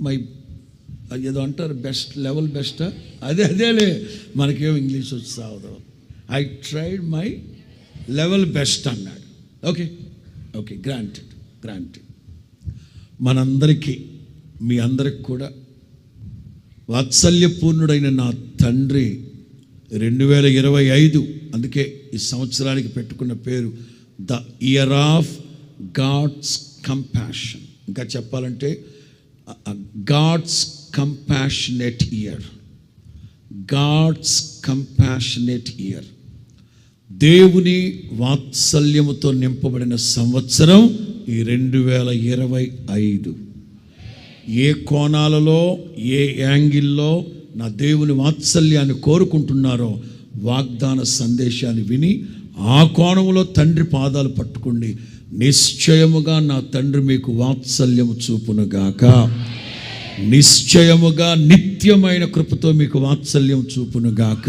My ఏదో అంటారు best level బెస్టా, అదేలే మనకేం ఇంగ్లీష్ వచ్చి సావదు. I tried my level best అన్నాడు. Okay granted. మనందరికీ, మీ అందరికి కూడా వాత్సల్యపూర్ణుడైన నా తండ్రి 2025, అందుకే ఈ సంవత్సరానికి పెట్టుకున్న పేరు the year of God's compassion. ఇంకా చెప్పాలంటే God's compassionate year. God's compassionate year. దేవుని వాత్సల్యముతో నింపబడిన సంవత్సరం ఈ 2025. ఏ కోణాలలో, ఏ యాంగిల్లో నా దేవుని వాత్సల్యాన్ని కోరుకుంటున్నారో వాగ్దాన సందేశాన్ని విని ఆ కోణంలో తండ్రి పాదాలు పట్టుకోండి. నిశ్చయముగా నా తండ్రి మీకు వాత్సల్యము చూపునుగాక. నిశ్చయముగా నిత్యమైన కృపతో మీకు వాత్సల్యం చూపునుగాక.